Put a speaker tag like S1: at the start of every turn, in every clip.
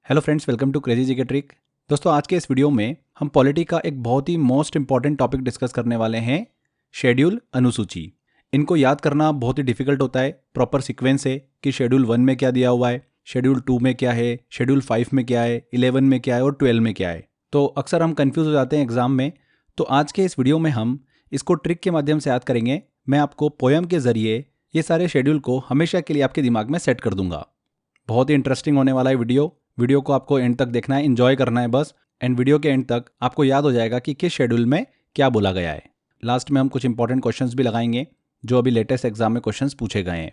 S1: Hello friends, welcome to crazy GK trick. दोस्तों, आज के इस वीडियो में हम पॉलिटी का एक बहुत ही मोस्ट इंपॉर्टेंट टॉपिक डिस्कस करने वाले हैं, शेड्यूल, अनुसूची। इनको याद करना बहुत ही डिफिकल्ट होता है। प्रॉपर सीक्वेंस है कि शेड्यूल 1 में क्या दिया हुआ है, शेड्यूल 2 में क्या है, शेड्यूल 5 में क्या है, 11 में क्या है और 12 में क्या है। तो अक्सर हम कंफ्यूज हो जाते हैं एग्जाम में। तो आज के इस वीडियो में हम इसको ट्रिक के माध्यम से याद करेंगे। मैं आपको पोएम के जरिए ये सारे शेड्यूल को हमेशा के लिए आपके दिमाग में सेट कर दूंगा। बहुत ही इंटरेस्टिंग होने वाला है वीडियो को आपको एंड तक देखना है, एंजॉय करना है बस। एंड वीडियो के एंड तक आपको याद हो जाएगा कि किस शेड्यूल में क्या बोला गया है। लास्ट में हम कुछ इंपॉर्टेंट क्वेश्चंस भी लगाएंगे जो अभी लेटेस्ट एग्जाम में क्वेश्चंस पूछे गए हैं।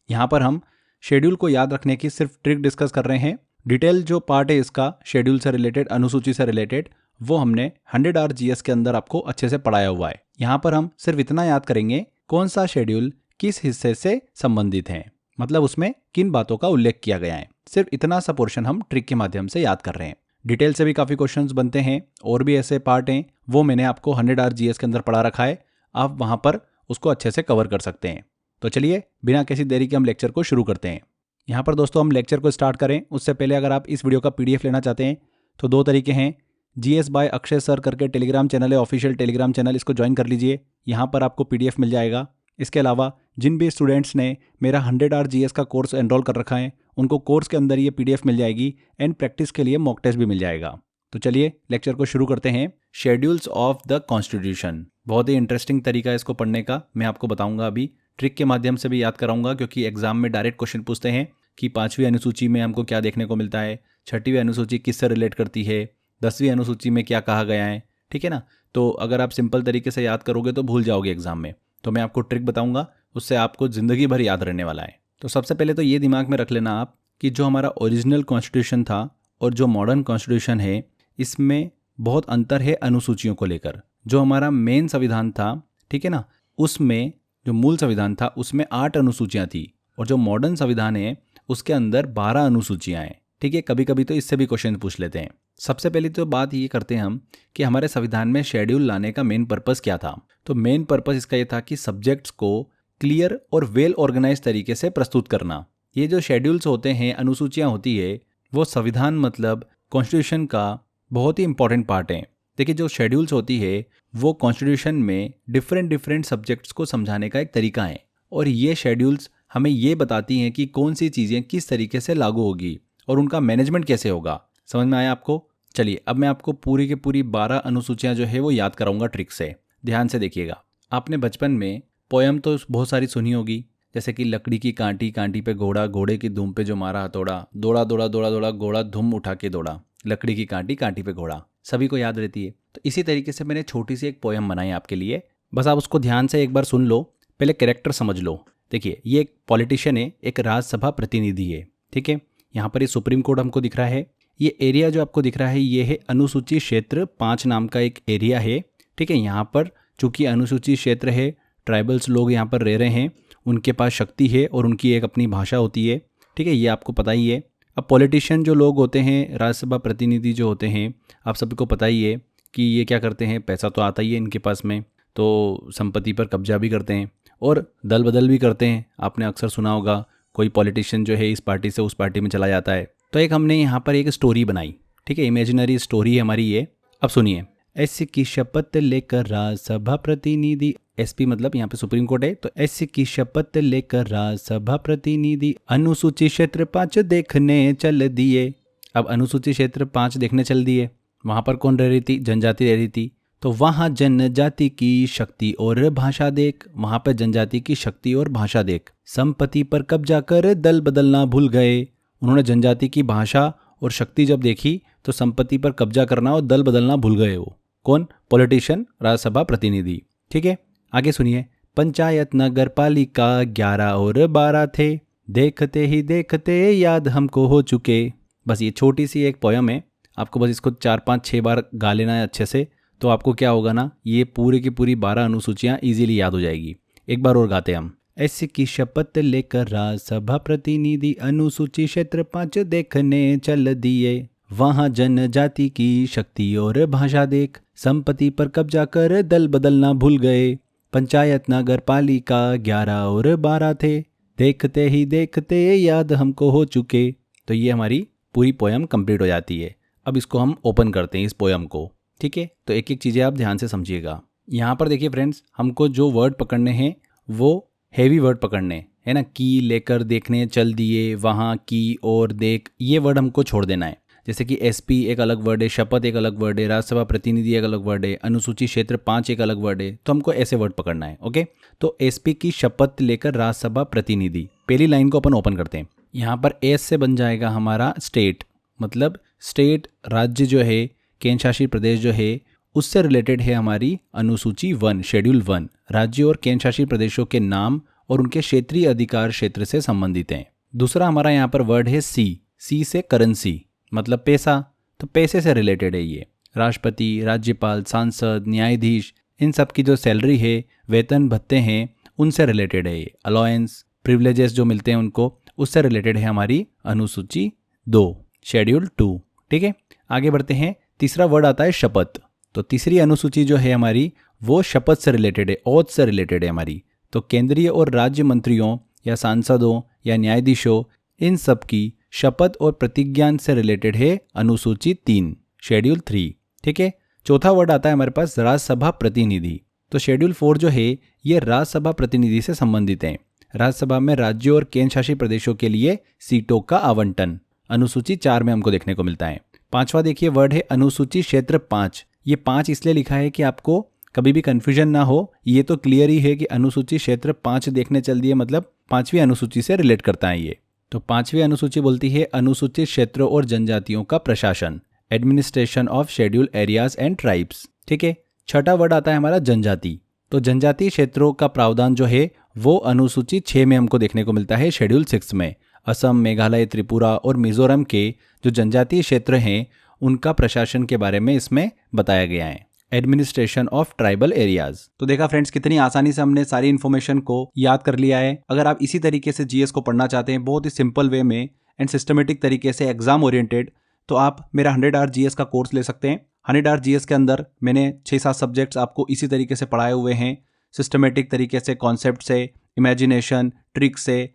S1: यहाँ पर हम शेड्यूल को याद रखने की सिर्फ ट्रिक डिस्कस कर रहे हैं। डिटेल जो पार्ट है इसका शेड्यूल से रिलेटेड, अनुसूची से रिलेटेड, वो हमने 100 आवर जीएस के अंदर आपको अच्छे से पढ़ाया हुआ है। यहाँ पर हम सिर्फ इतना याद करेंगे कौन सा शेड्यूल किस हिस्से से संबंधित है, मतलब उसमें किन बातों का उल्लेख किया गया है। सिर्फ इतना सा पोर्शन हम ट्रिक के माध्यम से याद कर रहे हैं। डिटेल से भी काफ़ी क्वेश्चंस बनते हैं और भी ऐसे पार्ट हैं, वो मैंने आपको 100 आवर जीएस के अंदर पढ़ा रखा है। आप वहाँ पर उसको अच्छे से कवर कर सकते हैं। तो चलिए बिना किसी देरी के हम लेक्चर को शुरू करते हैं। यहाँ पर दोस्तों हम लेक्चर को स्टार्ट करें उससे पहले अगर आप इस वीडियो का PDF लेना चाहते हैं तो 2 तरीके हैं। GS बाय अक्षय सर करके टेलीग्राम चैनल है, ऑफिशियल टेलीग्राम चैनल, इसको ज्वाइन कर लीजिए। यहाँ पर आपको PDF मिल जाएगा। इसके अलावा जिन भी स्टूडेंट्स ने मेरा 100 आवर जीएस का कोर्स एनरोल कर रखा है उनको कोर्स के अंदर ये PDF मिल जाएगी एंड प्रैक्टिस के लिए मॉक टेस्ट भी मिल जाएगा। तो चलिए लेक्चर को शुरू करते हैं। शेड्यूल्स ऑफ द कॉन्स्टिट्यूशन, बहुत ही इंटरेस्टिंग तरीका है इसको पढ़ने का। मैं आपको बताऊंगा, अभी ट्रिक के माध्यम से भी याद कराऊंगा, क्योंकि एग्जाम में डायरेक्ट क्वेश्चन पूछते हैं कि 5वीं अनुसूची में हमको क्या देखने को मिलता है, 6वीं अनुसूची किससे रिलेट करती है, 10वीं अनुसूची में क्या कहा गया है। ठीक है ना। तो अगर आप सिंपल तरीके से याद करोगे तो भूल जाओगे एग्जाम में। तो मैं आपको ट्रिक बताऊंगा, उससे आपको ज़िंदगी भर याद रहने वाला है। तो सबसे पहले तो ये दिमाग में रख लेना आप कि जो हमारा ओरिजिनल कॉन्स्टिट्यूशन था और जो मॉडर्न कॉन्स्टिट्यूशन है, इसमें बहुत अंतर है अनुसूचियों को लेकर। जो हमारा मेन संविधान था, ठीक है ना, उसमें जो मूल संविधान था उसमें 8 अनुसूचियाँ थी और जो मॉडर्न संविधान है उसके अंदर 12 अनुसूचियाँ हैं। ठीक है, कभी कभी तो इससे भी क्वेश्चन पूछ लेते हैं। सबसे पहले तो बात ये करते हैं हम कि हमारे संविधान में शेड्यूल लाने का मेन पर्पस क्या था। तो मेन पर्पस इसका ये था कि सब्जेक्ट्स को क्लियर और वेल ऑर्गेनाइज तरीके से प्रस्तुत करना। ये जो शेड्यूल्स होते हैं, अनुसूचियाँ होती है, वो संविधान मतलब कॉन्स्टिट्यूशन का बहुत ही इंपॉर्टेंट पार्ट है। देखिए, जो शेड्यूल्स होती है वो कॉन्स्टिट्यूशन में डिफरेंट सब्जेक्ट्स को समझाने का एक तरीका है और ये शेड्यूल्स हमें ये बताती हैं कि कौन सी चीज़ें किस तरीके से लागू होगी और उनका मैनेजमेंट कैसे होगा। समझ में आया आपको? चलिए अब मैं आपको पूरी की पूरी 12 अनुसूचियाँ जो है वो याद कराऊंगा ट्रिक से। ध्यान से देखिएगा। आपने बचपन में पोयम तो बहुत सारी सुनी होगी, जैसे कि लकड़ी की कांटी कांटी पे घोड़ा, घोड़े की धूम पे जो मारा हथौड़ा, दौड़ा दौड़ा दौड़ा दौड़ा घोड़ा धूम उठा के दौड़ा, लकड़ी की कांटी कांटी पे घोड़ा, सभी को याद रहती है। तो इसी तरीके से मैंने छोटी सी एक पोयम बनाई आपके लिए, बस आप उसको ध्यान से एक बार सुन लो। पहले कैरेक्टर समझ लो। देखिए, ये एक पॉलिटिशियन है, एक राज्यसभा प्रतिनिधि है। ठीक है, यहाँ पर ये सुप्रीम कोर्ट हमको दिख रहा है। ये एरिया जो आपको दिख रहा है ये है अनुसूची क्षेत्र 5 नाम का एक एरिया है। ठीक है, यहाँ पर चूंकि अनुसूची क्षेत्र है, ट्राइबल्स लोग यहाँ पर रह रहे हैं, उनके पास शक्ति है और उनकी एक अपनी भाषा होती है। ठीक है, ये आपको पता ही है। अब पॉलिटिशियन जो लोग होते हैं, राज्यसभा प्रतिनिधि जो होते हैं, आप सभी को पता ही है कि ये क्या करते हैं, पैसा तो आता ही है इनके पास में, तो संपत्ति पर कब्जा भी करते हैं और दल बदल भी करते हैं। आपने अक्सर सुना होगा, कोई पॉलिटिशियन जो है इस पार्टी से उस पार्टी में चला जाता है। तो एक हमने यहाँ पर एक स्टोरी बनाई। ठीक है, इमेजिनरी स्टोरी है हमारी ये। अब सुनिए। ऐसी की शपथ लेकर राज्यसभा प्रतिनिधि, SP मतलब यहाँ पे सुप्रीम कोर्ट है, तो ऐसी की शपथ लेकर राज्यसभा प्रतिनिधि अनुसूची क्षेत्र 5 देखने चल दिए। अब अनुसूची क्षेत्र 5 देखने चल दिए। वहाँ पर कौन रह रही थी? जनजाति रह रही थी। तो वहाँ जनजाति की शक्ति और भाषा देख, वहाँ पर जनजाति की शक्ति और भाषा देख, संपत्ति पर कब्जा कर दल बदलना भूल गए। उन्होंने जनजाति की भाषा और शक्ति जब देखी तो संपत्ति पर कब्जा करना और दल बदलना भूल गए। वो कौन? पॉलिटिशियन, राज्यसभा प्रतिनिधि। ठीक है, आगे सुनिए। पंचायत नगर पालिका 11 और 12 थे, देखते ही देखते याद हमको हो चुके। बस ये छोटी सी एक पोयम है, आपको बस इसको 4 5 6 बार गा लेना है अच्छे से, तो आपको क्या होगा ना, ये पूरी की पूरी 12 अनुसूचियाँ ईजिली याद हो जाएगी। एक बार और गाते हैं हम। ऐसी की शपथ लेकर राज्यसभा प्रतिनिधि अनुसूची क्षेत्र 5 देखने चल दिए। वहाँ जनजाति की शक्ति और भाषा देख, संपत्ति पर कब्जा कर दल बदलना भूल गए। पंचायत नगर पालिका 11 और 12 थे, देखते ही देखते याद हमको हो चुके। तो ये हमारी पूरी पोयम कंप्लीट हो जाती है। अब इसको हम ओपन करते हैं इस पोयम को, ठीक है। तो एक एक चीज़ें आप ध्यान से समझिएगा। यहाँ पर देखिए फ्रेंड्स, हमको जो वर्ड पकड़ने हैं वो हैवी वर्ड पकड़ने है ना। की, लेकर, देखने, चल दिए, वहाँ, की, और, देख, ये वर्ड हमको छोड़ देना है। जैसे कि एसपी एक अलग वर्ड है, शपथ एक अलग वर्ड है, राज्यसभा प्रतिनिधि एक अलग वर्ड है, अनुसूची क्षेत्र 5 एक अलग वर्ड है। तो हमको ऐसे वर्ड पकड़ना है, ओके। तो एसपी की शपथ लेकर राज्यसभा प्रतिनिधि, पहली लाइन को अपन ओपन करते हैं। यहाँ पर एस से बन जाएगा हमारा स्टेट, मतलब स्टेट राज्य जो है, केंद्र शासित प्रदेश जो है, उससे रिलेटेड है हमारी अनुसूची 1, शेड्यूल 1। राज्य और केंद्र शासित प्रदेशों के नाम और उनके क्षेत्रीय अधिकार क्षेत्र से संबंधित हैं। दूसरा हमारा यहाँ पर वर्ड है सी से करेंसी, मतलब पैसा, तो पैसे से रिलेटेड है ये। राष्ट्रपति, राज्यपाल, सांसद, न्यायाधीश, इन सब की जो सैलरी है, वेतन भत्ते हैं, उनसे रिलेटेड है ये। अलाउंस, प्रिविलेजेस जो मिलते हैं उनको, उससे रिलेटेड है हमारी अनुसूची 2, शेड्यूल 2, ठीक है। आगे बढ़ते हैं। तीसरा वर्ड आता है शपथ। तो तीसरी अनुसूची जो है हमारी वो शपथ से रिलेटेड है, ओथ से रिलेटेड है हमारी। तो केंद्रीय और राज्य मंत्रियों या सांसदों या न्यायाधीशों, इन सब की शपथ और प्रतिज्ञा से रिलेटेड है अनुसूची 3, शेड्यूल 3, ठीक है। चौथा वर्ड आता है हमारे पास राज्यसभा प्रतिनिधि। तो शेड्यूल 4 जो है ये राज्यसभा प्रतिनिधि से संबंधित है। राज्यसभा में राज्यों और केंद्र शासित प्रदेशों के लिए सीटों का आवंटन, अनुसूची 4 में हमको देखने को मिलता है। पांचवा देखिए वर्ड है अनुसूची क्षेत्र 5। ये 5 इसलिए लिखा है कि आपको कभी भी कंफ्यूजन ना हो। ये तो क्लियर ही है कि अनुसूची क्षेत्र 5 देखने चल दिए, मतलब 5वीं अनुसूची से रिलेट करता है ये। तो 5वीं अनुसूची बोलती है अनुसूचित क्षेत्रों और जनजातियों का प्रशासन, administration of schedule areas and tribes, ठीक है। छठा वर्ड आता है हमारा जनजाति। तो जनजातीय क्षेत्रों का प्रावधान जो है वो अनुसूची 6 में हमको देखने को मिलता है, शेड्यूल 6 में। असम, मेघालय, त्रिपुरा और मिजोरम के जो जनजातीय क्षेत्र हैं उनका प्रशासन के बारे में इसमें बताया गया है, एडमिनिस्ट्रेशन ऑफ ट्राइबल एरियाज। तो देखा फ्रेंड्स, कितनी आसानी से हमने सारी इन्फॉर्मेशन को याद कर लिया है। अगर आप इसी तरीके से जीएस को पढ़ना चाहते हैं बहुत ही सिंपल वे में एंड सिस्टमेटिक तरीके से, एग्जाम ओरिएंटेड, तो आप मेरा 100 आवर जीएस का कोर्स ले सकते हैं। 100 आवर जीएस के अंदर मैंने 6-7 सब्जेक्ट्स आपको इसी तरीके से पढ़ाए हुए हैं, सिस्टमेटिक तरीके से, कॉन्सेप्ट से, इमेजिनेशन, ट्रिक से,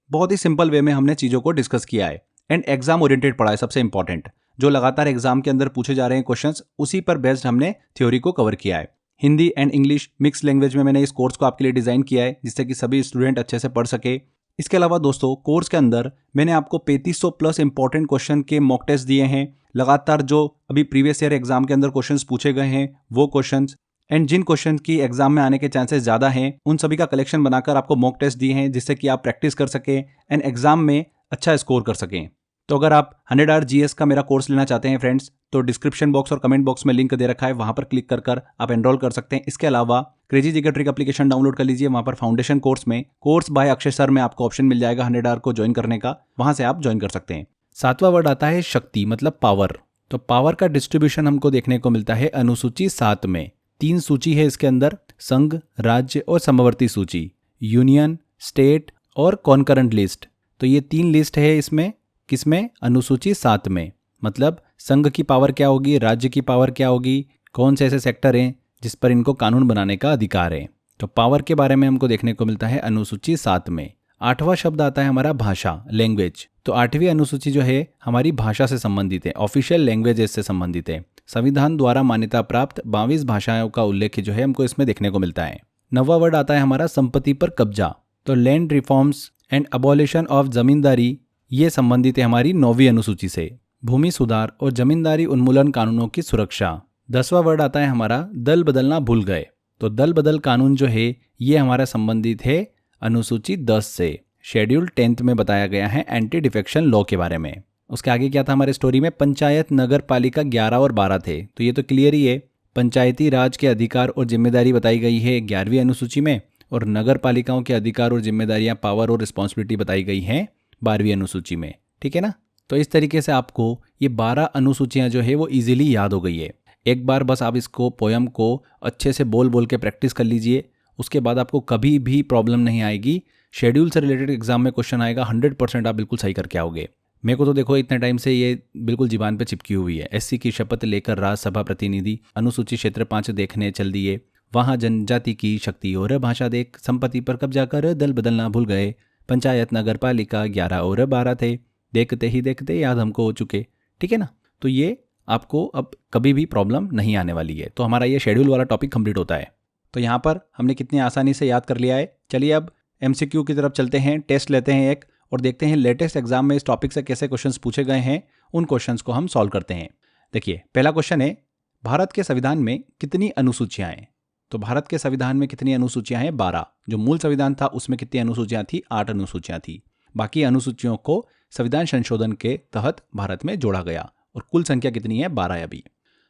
S1: बहुत ही सिंपल वे में हमने चीज़ों को डिस्कस किया है। एंड एग्जाम ओरिएंटेड पढ़ा है, सबसे इंपॉर्टेंट, जो लगातार एग्जाम के अंदर पूछे जा रहे हैं क्वेश्चंस, उसी पर बेस्ड हमने थ्योरी को कवर किया है। Hindi and English mix language में मैंने इस कोर्स को आपके लिए डिजाइन किया है, जिससे कि सभी स्टूडेंट अच्छे से पढ़ सके। इसके अलावा दोस्तों, कोर्स के अंदर मैंने आपको 3500 प्लस इंपॉर्टेंट क्वेश्चन के मॉक टेस्ट दिए हैं। लगातार जो अभी प्रीवियस ईयर एग्जाम के अंदर क्वेश्चंस पूछे गए हैं वो क्वेश्चंस, एंड जिन क्वेश्चन की एग्जाम में आने के चांसेस ज़्यादा हैं उन सभी का कलेक्शन बनाकर आपको मॉक टेस्ट दिए हैं, जिससे कि आप प्रैक्टिस कर सकें एंड एग्जाम में अच्छा स्कोर कर सकें। तो अगर आप 100 आवर जीएस का मेरा कोर्स लेना चाहते हैं फ्रेंड्स, तो डिस्क्रिप्शन बॉक्स और कमेंट बॉक्स में लिंक दे रखा है, वहां पर क्लिक कर आप एनरोल कर सकते हैं। इसके अलावा crazy GK trick application download कर लीजिए, वहां पर फाउंडेशन कोर्स में कोर्स बाय अक्षय सर में आपको ऑप्शन मिल जाएगा 100 आवर को ज्वाइन करने का, वहां से आप ज्वाइन कर सकते हैं। 7वां वर्ड आता है शक्ति, मतलब पावर। तो पावर का डिस्ट्रीब्यूशन हमको देखने को मिलता है अनुसूची 7 में। 3 सूची है इसके अंदर, संघ, राज्य और समवर्ती सूची, यूनियन, स्टेट और कॉन्करेंट लिस्ट। तो ये 3 लिस्ट है इसमें, किसमें? अनुसूची 7 में। मतलब संघ की पावर क्या होगी, राज्य की पावर क्या होगी, कौन से ऐसे सेक्टर हैं जिस पर इनको कानून बनाने का अधिकार है। तो पावर के बारे में हमको देखने को मिलता है अनुसूची 7 में। 8वां शब्द आता है हमारा भाषा, लैंग्वेज। तो 8वीं अनुसूची जो है हमारी भाषा से संबंधित है, ऑफिशियल लैंग्वेजेस से संबंधित है। संविधान द्वारा मान्यता प्राप्त 22 भाषाओं का उल्लेख जो है हमको इसमें देखने को मिलता है। 9वां वर्ड आता है हमारा संपत्ति पर कब्जा। तो land reforms and abolition of zamindari, ये संबंधित है हमारी 9वीं अनुसूची से। भूमि सुधार और जमींदारी उन्मूलन कानूनों की सुरक्षा। 10वां वर्ड आता है हमारा दल बदलना भूल गए। तो दल बदल कानून जो है ये हमारा संबंधित है अनुसूची 10 से। शेड्यूल 10th में बताया गया है एंटी डिफेक्शन लॉ के बारे में। उसके आगे क्या था हमारे स्टोरी में, पंचायत नगर पालिका 11 और 12 थे। तो ये तो क्लियर ही है, पंचायती राज के अधिकार और जिम्मेदारी बताई गई है 11वीं अनुसूची में, और नगर पालिकाओं के अधिकार और जिम्मेदारियां, पावर और रिस्पॉन्सिबिलिटी बताई गई हैं 12वीं अनुसूची में, ठीक है ना। तो इस तरीके से आपको ये 12 अनुसूचियां जो है वो इजीली याद हो गई है। एक बार बस आप इसको, पोयम को अच्छे से बोल बोल के प्रैक्टिस कर लीजिए, उसके बाद आपको कभी भी प्रॉब्लम नहीं आएगी। शेड्यूल से रिलेटेड एग्जाम में क्वेश्चन आएगा 100% आप बिल्कुल सही करके आओगे। मेरे को तो देखो इतने टाइम से ये बिल्कुल जीवान पे चिपकी हुई है। एससी की शपथ लेकर राज्यसभा प्रतिनिधि, अनुसूची क्षेत्र 5 देखने चल दिए, वहाँ जनजाति की शक्ति और भाषा देख, संपत्ति पर कब्जा कर दल बदलना भूल गए, पंचायत नगर पालिका 11 और 12 थे, देखते ही देखते याद हमको हो चुके, ठीक है ना। तो ये आपको अब कभी भी प्रॉब्लम नहीं आने वाली है। तो हमारा ये शेड्यूल वाला टॉपिक कंप्लीट होता है। तो यहाँ पर हमने कितनी आसानी से याद कर लिया है। चलिए अब MCQ की तरफ चलते हैं, टेस्ट लेते हैं एक और देखते हैं लेटेस्ट एग्जाम में इस टॉपिक से कैसे क्वेश्चंस पूछे गए हैं। उन क्वेश्चंस को हम सॉल्व करते हैं। देखिए पहला क्वेश्चन है, भारत के संविधान में कितनी अनुसूचियां हैं? तो भारत के संविधान में कितनी अनुसूचियां हैं? 12। जो मूल संविधान था उसमें कितनी अनुसूचियां थी? 8 अनुसूचियां थी। बाकी अनुसूचियों को संविधान संशोधन के तहत भारत में जोड़ा गया और कुल संख्या कितनी है? 12 अभी।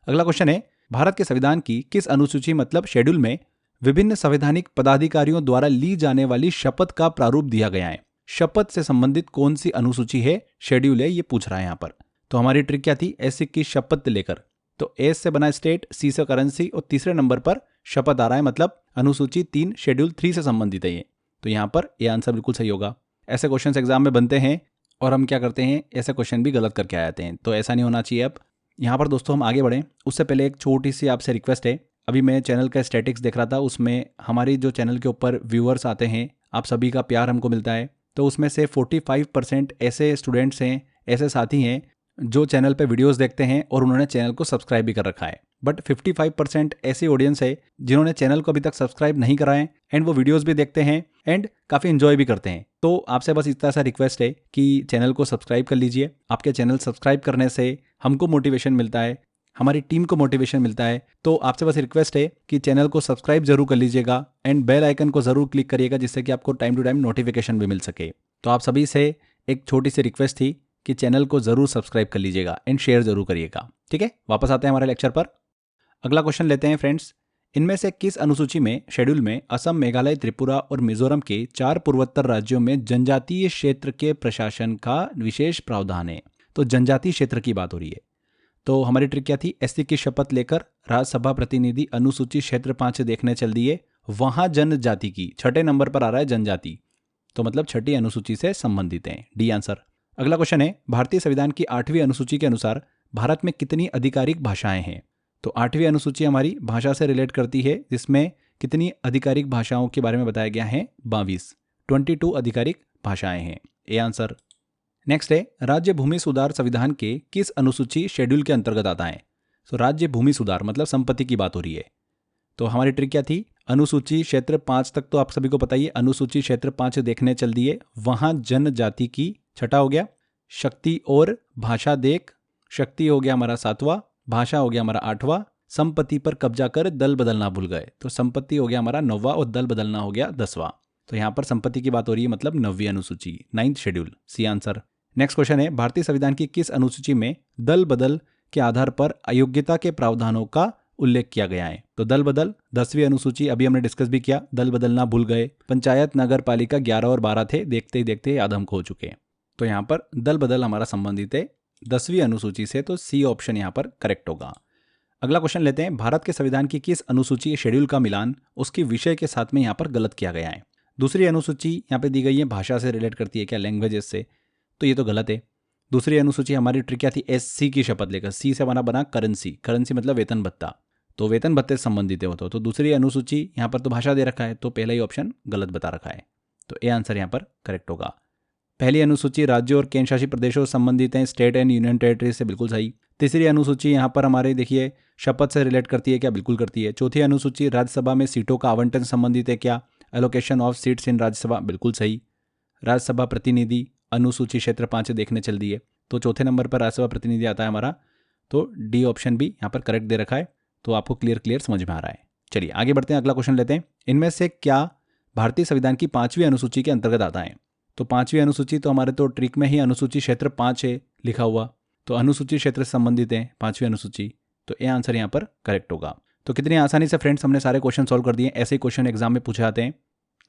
S1: अगला क्वेश्चन है, भारत के संविधान की किस अनुसूची मतलब शेड्यूल में विभिन्न संवैधानिक पदाधिकारियों द्वारा ली जाने वाली शपथ का प्रारूप दिया गया है? शपथ से संबंधित कौन सी अनुसूची है, शेड्यूल है, ये पूछ रहा है यहाँ पर। तो हमारी ट्रिक क्या थी? ऐसी की शपथ लेकर, तो एस से बना स्टेट, सी से करेंसी और तीसरे नंबर पर शपथ आ रहा है, मतलब अनुसूची 3 शेड्यूल 3 से संबंधित है ये। तो यहाँ पर ये आंसर बिल्कुल सही होगा। ऐसे क्वेश्चन एग्जाम में बनते हैं और हम क्या करते हैं, ऐसे क्वेश्चन भी गलत करके आ जाते हैं। तो ऐसा नहीं होना चाहिए। अब यहाँ पर दोस्तों हम आगे बढ़ें उससे पहले एक छोटी सी आपसे रिक्वेस्ट है। अभी मैं चैनल का स्टैटिक्स देख रहा था, उसमें हमारी जो चैनल के ऊपर व्यूअर्स आते हैं, आप सभी का प्यार हमको मिलता है। तो उसमें से 45% ऐसे स्टूडेंट्स हैं, ऐसे साथी हैं जो चैनल पे वीडियोस देखते हैं और उन्होंने चैनल को सब्सक्राइब भी कर रखा है। बट 55% ऐसी ऑडियंस है जिन्होंने चैनल को अभी तक सब्सक्राइब नहीं करा है एंड वो वीडियोस भी देखते हैं एंड काफ़ी इन्जॉय भी करते हैं। तो आपसे बस इतना सा रिक्वेस्ट है कि चैनल को सब्सक्राइब कर लीजिए। आपके चैनल सब्सक्राइब करने से हमको मोटिवेशन मिलता है, हमारी टीम को मोटिवेशन मिलता है। तो आपसे बस रिक्वेस्ट है कि चैनल को सब्सक्राइब जरूर कर लीजिएगा एंड बेल आइकन को जरूर क्लिक करिएगा, जिससे कि आपको टाइम टू टाइम नोटिफिकेशन भी मिल सके। तो आप सभी से एक छोटी सी रिक्वेस्ट थी कि चैनल को जरूर सब्सक्राइब कर लीजिएगा एंड शेयर जरूर करिएगा, ठीक है। वापस आते हैं हमारे लेक्चर पर। अगला क्वेश्चन लेते हैं फ्रेंड्स, इनमें से किस अनुसूची में शेड्यूल में असम, मेघालय, त्रिपुरा और मिजोरम के 4 पूर्वोत्तर राज्यों में जनजातीय क्षेत्र के प्रशासन का विशेष प्रावधान है? तो जनजातीय क्षेत्र की बात हो रही है। तो हमारी ट्रिक क्या थी? एससी की शपथ लेकर राज्यसभा प्रतिनिधि अनुसूची क्षेत्र 5 से देखने चल दिए, वहां जनजाति की, 6ठे नंबर पर आ रहा है जनजाति, तो मतलब 6ठी अनुसूची से संबंधित है, डी आंसर। अगला क्वेश्चन है, भारतीय संविधान की 8वीं अनुसूची के अनुसार भारत में कितनी आधिकारिक भाषाएं हैं? तो 8वीं अनुसूची हमारी भाषा से रिलेट करती है, जिसमें कितनी आधिकारिक भाषाओं के बारे में बताया गया है? 22 आधिकारिक भाषाएं हैं, ए आंसर। नेक्स्ट है, राज्य भूमि सुधार संविधान के किस अनुसूची शेड्यूल के अंतर्गत आता है? तो राज्य भूमि सुधार मतलब संपत्ति की बात हो रही है। तो हमारी ट्रिक क्या थी? अनुसूची क्षेत्र 5 तक तो आप सभी को पता ही है, अनुसूची क्षेत्र 5 देखने चल दिए, वहां जनजाति की, 6ठा हो गया, शक्ति और भाषा देख, शक्ति हो गया हमारा 7वां, भाषा हो गया हमारा 8वां, संपत्ति पर कब्जा कर दल बदलना भूल गए, तो संपत्ति हो गया हमारा 9वां और दल बदलना हो गया 10वां। तो यहाँ पर संपत्ति की बात हो रही है, मतलब 9वीं अनुसूची, 9th schedule, C answer. Next question है, भारतीय संविधान की किस अनुसूची में दल बदल के आधार पर अयोग्यता के प्रावधानों का उल्लेख किया गया है? तो दल बदल 10वीं अनुसूची, अभी हमने डिस्कस भी किया, दल बदलना भूल गए, पंचायत नगर पालिका 11 और 12 थे, देखते ही देखते याद हमको हो चुके हैं। तो यहाँ पर दल बदल हमारा संबंधित है 10वीं अनुसूची से, तो सी ऑप्शन यहाँ पर करेक्ट होगा। अगला क्वेश्चन लेते हैं, भारत के संविधान की किस अनुसूची शेड्यूल का मिलान उसके विषय के साथ में यहाँ पर गलत किया गया है? दूसरी अनुसूची यहाँ पे दी गई है, भाषा से रिलेट करती है क्या? लैंग्वेजेस से, तो ये तो गलत है। दूसरी अनुसूची हमारी ट्रिक क्या थी? एससी की शपथ लेकर, सी से बना करेंसी, करेंसी मतलब वेतन भत्ता, तो वेतन भत्ते से संबंधित है वो। तो दूसरी अनुसूची यहाँ पर तो भाषा दे रखा है, तो पहला ही ऑप्शन गलत बता रखा है, तो ए आंसर यहाँ पर करेक्ट होगा। पहली अनुसूची राज्यों और केंद्र शासित प्रदेशों से संबंधित है, स्टेट एंड यूनियन टेरिटरी से, बिल्कुल सही। तीसरी अनुसूची यहाँ पर हमारे देखिए शपथ से रिलेट करती है क्या? बिल्कुल करती है। चौथी अनुसूची राज्यसभा में सीटों का आवंटन से संबंधित है क्या? Allocation of seats in Rajya Sabha, बिल्कुल सही। राज्यसभा प्रतिनिधि अनुसूची क्षेत्र 5 देखने चल दी है, तो चौथे नंबर पर राज्यसभा प्रतिनिधि आता है हमारा, तो डी ऑप्शन भी यहाँ पर करेक्ट दे रखा है। तो आपको क्लियर समझ में आ रहा है। चलिए आगे बढ़ते हैं, अगला क्वेश्चन लेते हैं, इनमें से क्या भारतीय संविधान की 5वीं अनुसूची के अंतर्गत आता है? तो 5वीं अनुसूची तो हमारे तो ट्रिक में ही अनुसूची क्षेत्र 5 है लिखा हुआ, तो अनुसूची क्षेत्र से संबंधित है 5वीं अनुसूची, तो ए आंसर यहाँ पर करेक्ट होगा। तो कितनी आसानी से फ्रेंड्स हमने सारे क्वेश्चन सॉल्व कर दिए। ऐसे ही क्वेश्चन एग्जाम में पूछे जाते हैं।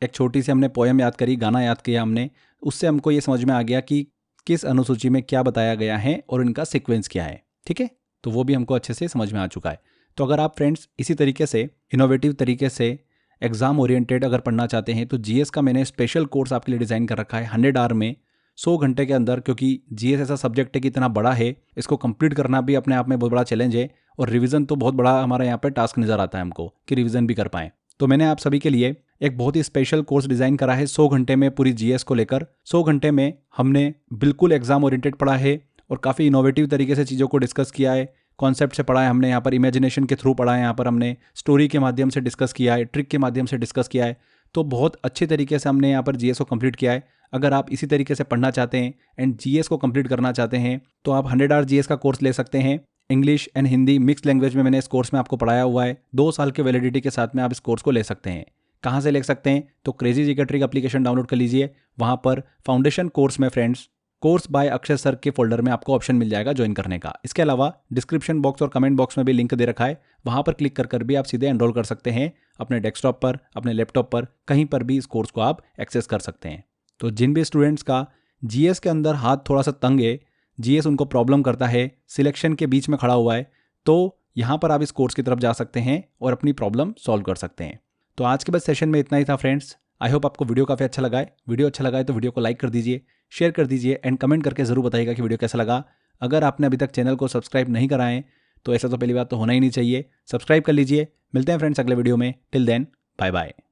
S1: एक छोटी सी हमने पोएम याद करी, गाना याद किया हमने, उससे हमको ये समझ में आ गया कि किस अनुसूची में क्या बताया गया है और इनका सीक्वेंस क्या है, ठीक है। तो वो भी हमको अच्छे से समझ में आ चुका है। तो अगर आप फ्रेंड्स इसी तरीके से इनोवेटिव तरीके से एग्जाम ओरिएंटेड अगर पढ़ना चाहते हैं, तो जीएस का मैंने स्पेशल कोर्स आपके लिए डिज़ाइन कर रखा है 100 आवर में 100 घंटे के अंदर, क्योंकि जीएस ऐसा सब्जेक्ट है कि इतना बड़ा है, इसको कंप्लीट करना भी अपने आप में बहुत बड़ा चैलेंज है, और रिवीजन तो बहुत बड़ा हमारा यहाँ पर टास्क नज़र आता है हमको कि रिवीजन भी कर पाएँ। तो मैंने आप सभी के लिए एक बहुत ही स्पेशल कोर्स डिज़ाइन करा है 100 घंटे में पूरी जीएस को लेकर। 100 घंटे में हमने बिल्कुल एग्जाम ओरिएंटेड पढ़ा है और काफ़ी इनोवेटिव तरीके से चीज़ों को डिस्कस किया है। कॉन्सेप्ट से पढ़ा है हमने, यहाँ पर इमेजिनेशन के थ्रू पढ़ा है, यहाँ पर हमने स्टोरी के माध्यम से डिस्कस किया है, ट्रिक के माध्यम से डिस्कस किया है। तो बहुत अच्छे तरीके से हमने यहाँ पर जीएस को कंप्लीट किया है। अगर आप इसी तरीके से पढ़ना चाहते हैं एंड जीएस को कंप्लीट करना चाहते हैं तो आप 100 आवर जीएस का कोर्स ले सकते हैं। English and Hindi mix language में मैंने इस कोर्स में आपको पढ़ाया हुआ है। 2 साल के वैलिडिटी के साथ में आप इस कोर्स को ले सकते हैं। कहाँ से ले सकते हैं? तो crazy GK trick application download कर लीजिए। वहाँ पर फाउंडेशन कोर्स में friends course by Akshay sir के फोल्डर में आपको ऑप्शन मिल जाएगा ज्वाइन करने का। इसके अलावा डिस्क्रिप्शन बॉक्स और कमेंट बॉक्स में भी लिंक दे रखा है, वहाँ पर क्लिक कर भी आप सीधे एनरोल कर सकते हैं। अपने डेस्कटॉप पर, अपने लैपटॉप पर, कहीं पर भी इस कोर्स को आप एक्सेस कर सकते हैं। तो जिन भी स्टूडेंट्स का जीएस के अंदर हाथ थोड़ा सा तंग है, जीएस उनको प्रॉब्लम करता है, सिलेक्शन के बीच में खड़ा हुआ है, तो यहाँ पर आप इस कोर्स की तरफ जा सकते हैं और अपनी प्रॉब्लम सॉल्व कर सकते हैं। तो आज के बस सेशन में इतना ही था फ्रेंड्स। आई होप आपको वीडियो काफ़ी अच्छा लगा है। वीडियो अच्छा लगा है तो वीडियो को लाइक कर दीजिए, शेयर कर दीजिए एंड कमेंट करके ज़रूर बताइएगा कि वीडियो कैसा लगा। अगर आपने अभी तक चैनल को सब्सक्राइब नहीं कराएं तो ऐसा तो पहली बात तो होना ही नहीं चाहिए। सब्सक्राइब कर लीजिए। मिलते हैं फ्रेंड्स अगले वीडियो में। Till then bye bye.